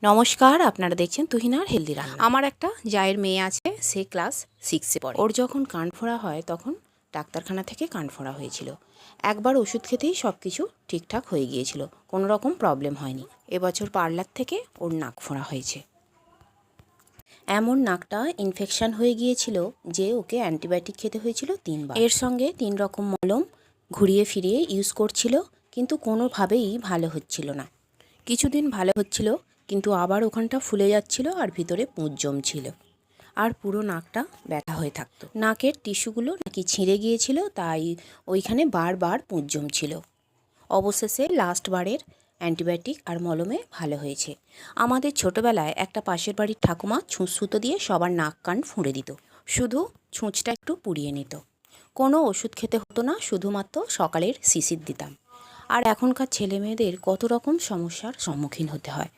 নমস্কার, আপনারা দেখছেন তুহিনার হেলদি রান্না। আমার একটা জায়ের মেয়ে আছে, সে ক্লাস 6-এ পড়ে। ওর যখন কানফোড়া হয় তখন ডাক্তারখানা থেকে কানফোড়া হয়েছিল। একবার ওষুধ খেতেই সব কিছু ঠিকঠাক হয়ে গিয়েছিল, কোনো রকম প্রবলেম হয়নি। এবছর পার্লার থেকে ওর নাক ফোড়া হয়েছে। এমন নাকটা ইনফেকশান হয়ে গিয়েছিল যে ওকে অ্যান্টিবায়োটিক খেতে হয়েছিল 3বার। এর সঙ্গে 3 রকম মলম ঘুরিয়ে ফিরিয়ে ইউজ করছিল, কিন্তু কোনোভাবেই ভালো হচ্ছিল না। কিছুদিন ভালো হচ্ছিল, কিন্তু আবার ওখানটা ফুলে যাচ্ছিল আর ভিতরে পুঁজ জমছিল, আর পুরো নাকটা ব্যথা হয়ে থাকতো। নাকের টিস্যুগুলো নাকি ছিঁড়ে গিয়েছিল, তাই ওইখানে বারবার পুঁজ জমছিল। অবশেষে লাস্টবারের অ্যান্টিবায়োটিক আর মলমে ভালো হয়েছে। আমাদের ছোটোবেলায় একটা পাশের বাড়ির ঠাকুমা ছুঁচ সুতো দিয়ে সবার নাক কান ফুঁড়ে দিত, শুধু ছুঁচটা একটু পুড়িয়ে নিত। কোনো ওষুধ খেতে হতো না, শুধুমাত্র সকালের শিশির দিতাম। আর এখনকার ছেলে মেয়েদের কত রকম সমস্যার সম্মুখীন হতে হয়।